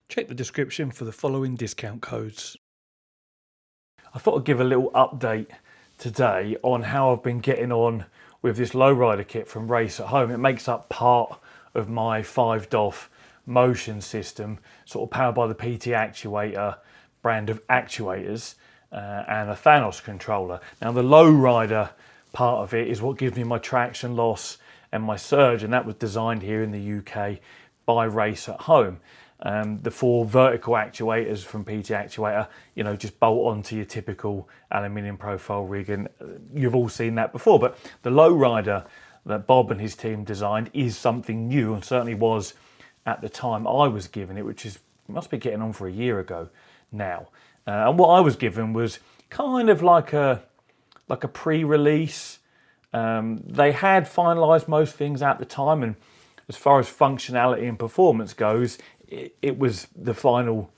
Check the description for the following discount codes. I thought I'd give a little update today on how I've been getting on with this lowrider kit from Race at Home. It makes up part of my 5DOF motion system, sort of powered by the PT Actuator brand of actuators and a Thanos controller. Now the lowrider part of it is what gives me my traction loss and my surge, and that was designed here in the UK by Race at Home. The 4 vertical actuators from PT Actuator, you know, just bolt onto your typical aluminium profile rig, and you've all seen that before. But the lowrider that Bob and his team designed is something new, and certainly was at the time I was given it, which is must be getting on for a year ago now. And what I was given was kind of like a pre-release. They had finalised most things at the time, and as far as functionality and performance goes, it was the final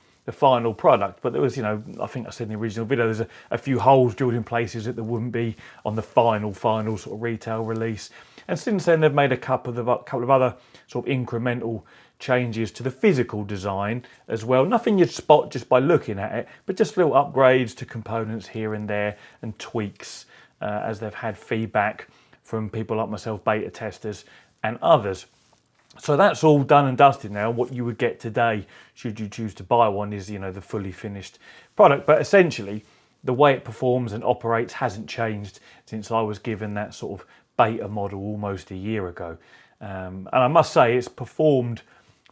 product. But there was, you know, I think I said in the original video, there's a few holes drilled in places that there wouldn't be on the final sort of retail release. And since then, they've made a couple of other sort of incremental changes to the physical design as well. Nothing you'd spot just by looking at it, but just little upgrades to components here and there and tweaks as they've had feedback from people like myself, beta testers and others. So that's all done and dusted now. What you would get today, should you choose to buy one, is, you know, the fully finished product. But essentially, the way it performs and operates hasn't changed since I was given that sort of beta model almost a year ago. And I must say, it's performed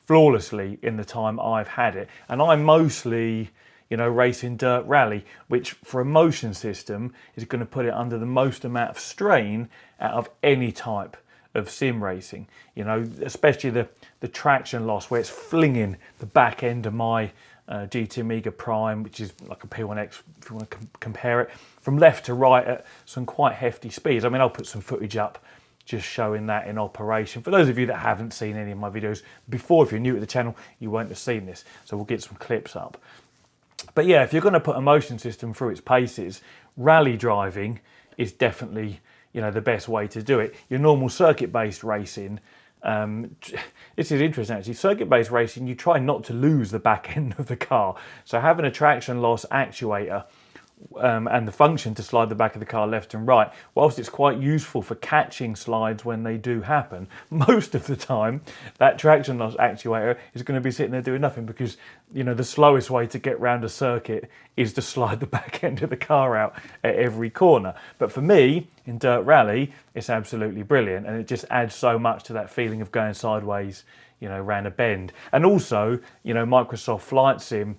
flawlessly in the time I've had it. And I'm mostly, you know, racing dirt rally, which for a motion system is going to put it under the most amount of strain out of any type of sim racing, you know, especially the traction loss, where it's flinging the back end of my GT Amiga Prime, which is like a P1X if you want to compare it, from left to right at some quite hefty speeds. I mean, I'll put some footage up just showing that in operation. For those of you that haven't seen any of my videos before, if you're new to the channel, you won't have seen this, so we'll get some clips up. But yeah, if you're going to put a motion system through its paces, rally driving is definitely, you know, the best way to do it. Your normal circuit-based racing, this is interesting actually, circuit-based racing, you try not to lose the back end of the car. So having a traction loss actuator and the function to slide the back of the car left and right, whilst it's quite useful for catching slides when they do happen, most of the time that traction loss actuator is going to be sitting there doing nothing, because, you know, the slowest way to get round a circuit is to slide the back end of the car out at every corner. But for me, in dirt rally, it's absolutely brilliant, and it just adds so much to that feeling of going sideways, you know, round a bend. And also, you know, Microsoft Flight Sim,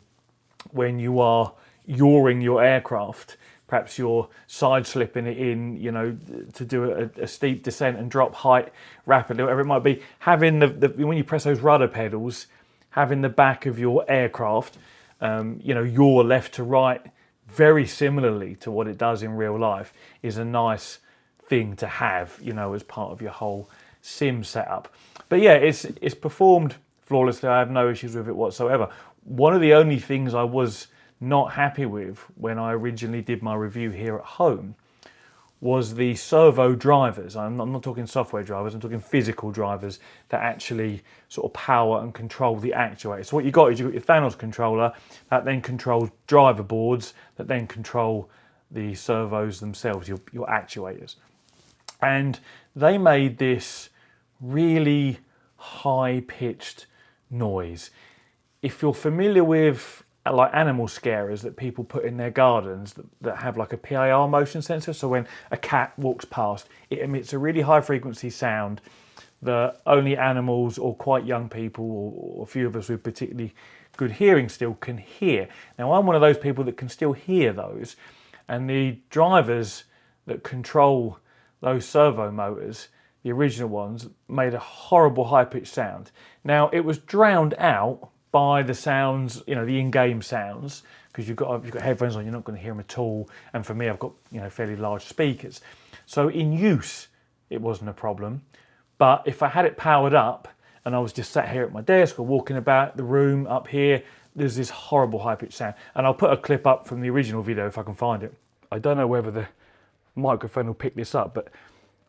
when you are yawing your aircraft, perhaps you're side slipping it in, you know, to do a steep descent and drop height rapidly, whatever it might be, having when you press those rudder pedals, having the back of your aircraft, you know, yaw left to right very similarly to what it does in real life, is a nice thing to have, you know, as part of your whole sim setup. But yeah, it's performed flawlessly. I have no issues with it whatsoever. One of the only things I was not happy with when I originally did my review here at home was the servo drivers. I'm not talking software drivers, I'm talking physical drivers that actually sort of power and control the actuator. So what you got is you've got your Thanos controller that then controls driver boards that then control the servos themselves, your actuators. And they made this really high-pitched noise. If you're familiar with like animal scarers that people put in their gardens that have like a PIR motion sensor, so when a cat walks past, it emits a really high frequency sound that only animals or quite young people or a few of us with particularly good hearing still can hear. Now I'm one of those people that can still hear those, and the drivers that control those servo motors, the original ones, made a horrible high-pitched sound. Now it was drowned out by the sounds, you know, the in-game sounds, because you've got headphones on, you're not going to hear them at all. And for me, I've got, you know, fairly large speakers, so in use it wasn't a problem. But if I had it powered up and I was just sat here at my desk or walking about the room up here, there's this horrible high-pitched sound. And I'll put a clip up from the original video if I can find it. I don't know whether the microphone will pick this up, but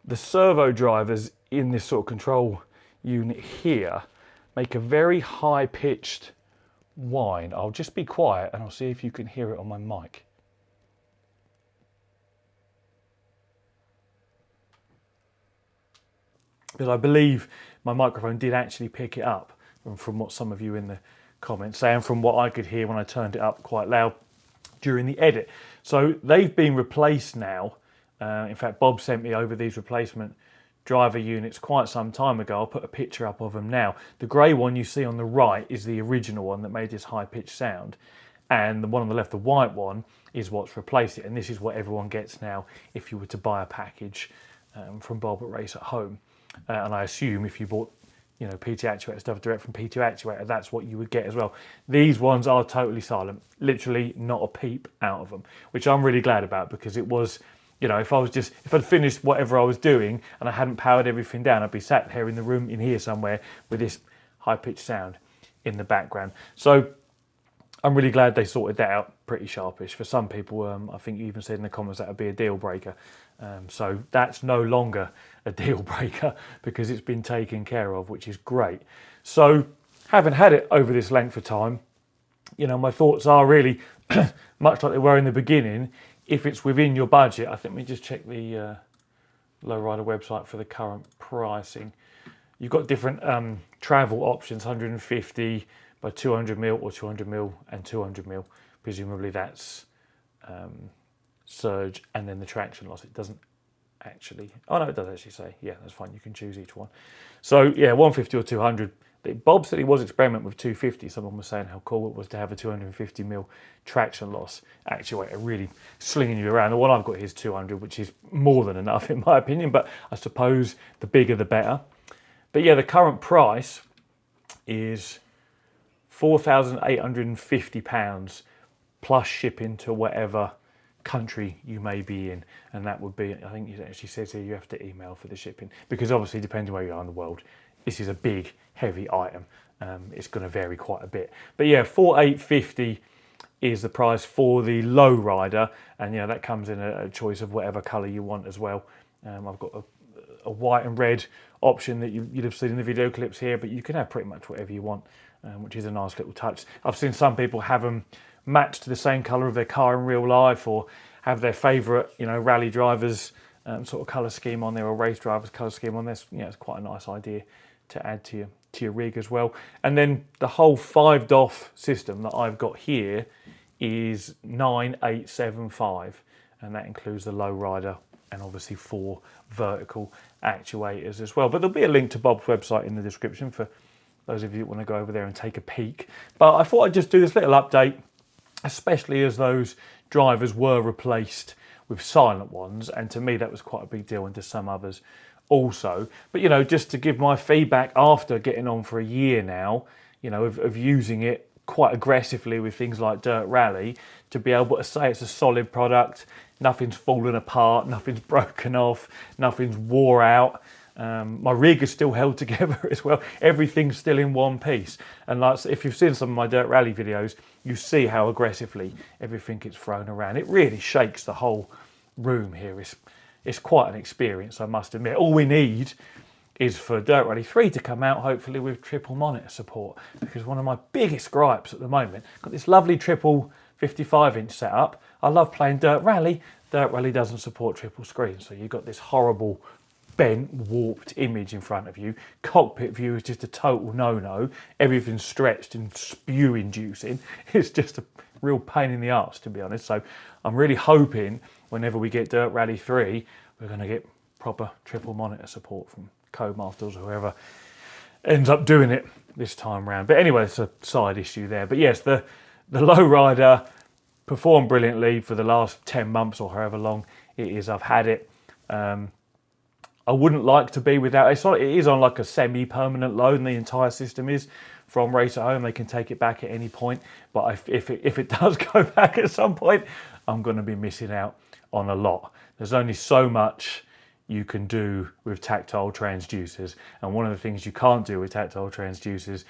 The servo drivers in this sort of control unit here make a very high-pitched whine. I'll just be quiet and I'll see if you can hear it on my mic. Because I believe my microphone did actually pick it up from what some of you in the comments say, and from what I could hear when I turned it up quite loud during the edit. So they've been replaced now. In fact, Bob sent me over these replacement driver units quite some time ago. I'll put a picture up of them now. The grey one you see on the right is the original one that made this high-pitched sound, and the one on the left, the white one, is what's replaced it, and this is what everyone gets now if you were to buy a package from Bob at Race at Home. And I assume if you bought, you know, PT Actuator stuff direct from PT Actuator, that's what you would get as well. These ones are totally silent, literally not a peep out of them, which I'm really glad about, because it was, you know, if I'd finished whatever I was doing and I hadn't powered everything down, I'd be sat here in the room in here somewhere with this high-pitched sound in the background. So I'm really glad they sorted that out pretty sharpish. For some people, I think you even said in the comments that would be a deal breaker. So that's no longer a deal breaker because it's been taken care of, which is great. So having had it over this length of time, you know, my thoughts are really much like they were in the beginning. If it's within your budget, I think we just check the Lowrider website for the current pricing. You've got different travel options, 150 by 200mm or 200mm and 200mm. Presumably that's surge and then the traction loss. It doesn't actually, oh no, it does actually say, yeah, that's fine, you can choose each one. So yeah, 150 or 200. Bob said he was experimenting with 250. Someone was saying how cool it was to have a 250mm traction loss actuator really slinging you around. The one I've got here is 200, which is more than enough in my opinion, but I suppose the bigger the better. But yeah, the current price is £4,850 plus shipping to whatever country you may be in, and that would be, I think it actually says here you have to email for the shipping, because obviously depending where you are in the world, this is a big heavy item. It's going to vary quite a bit, but yeah, £4,850 is the price for the Lowrider, and you know that comes in a choice of whatever colour you want as well. I've got a white and red option that you'd have seen in the video clips here, but you can have pretty much whatever you want, which is a nice little touch. I've seen some people have them matched to the same colour of their car in real life, or have their favourite, you know, rally drivers sort of colour scheme on there, or race drivers colour scheme on this. You know, it's quite a nice idea to add to your rig as well. And then the whole 5DOF system that I've got here is 9875, and that includes the Lowrider and obviously 4 vertical actuators as well. But there'll be a link to Bob's website in the description for those of you that want to go over there and take a peek. But I thought I'd just do this little update, especially as those drivers were replaced with silent ones, and to me that was quite a big deal, and to some others also. But you know, just to give my feedback after getting on for a year now, you know, of using it quite aggressively with things like Dirt Rally, to be able to say it's a solid product, nothing's fallen apart, nothing's broken off, nothing's wore out. My rig is still held together as well. Everything's still in one piece. And like, if you've seen some of my Dirt Rally videos, you see how aggressively everything gets thrown around. It really shakes the whole room here. It's quite an experience, I must admit. All we need is for Dirt Rally 3 to come out, hopefully with triple monitor support, because one of my biggest gripes at the moment, got this lovely triple 55-inch setup. I love playing Dirt Rally. Dirt Rally doesn't support triple screen, so you've got this horrible bent, warped image in front of you. Cockpit view is just a total no-no. Everything's stretched and spew-inducing. It's just a real pain in the arse, to be honest. So I'm really hoping whenever we get Dirt Rally 3, we're going to get proper triple monitor support from Codemasters or whoever ends up doing it this time round. But anyway, it's a side issue there. But yes, the Lowrider performed brilliantly for the last 10 months or however long it is I've had it. I wouldn't like to be without it. It is on like a semi-permanent load, and the entire system is from Race at Home. They can take it back at any point. But if it does go back at some point, I'm going to be missing out on a lot. There's only so much you can do with tactile transducers. And one of the things you can't do with tactile transducers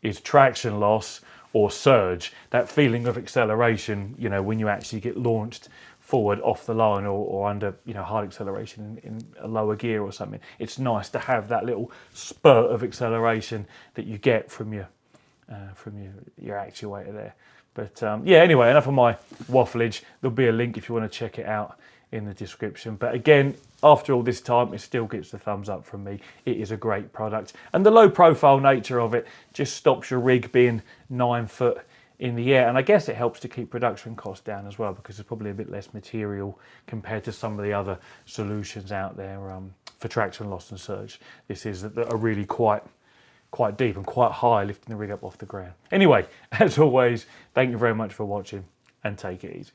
is traction loss or surge. That feeling of acceleration, you know, when you actually get launched forward off the line or under hard acceleration in a lower gear or something. It's nice to have that little spurt of acceleration that you get from your actuator there. But yeah, anyway, enough of my wafflage. There'll be a link if you want to check it out in the description. But again, after all this time, it still gets the thumbs up from me. It is a great product, and the low profile nature of it just stops your rig being 9 foot in the air, and I guess it helps to keep production costs down as well, because there's probably a bit less material compared to some of the other solutions out there for traction loss and surge. This is that are really quite deep and quite high, lifting the rig up off the ground. Anyway, as always, thank you very much for watching, and take it easy.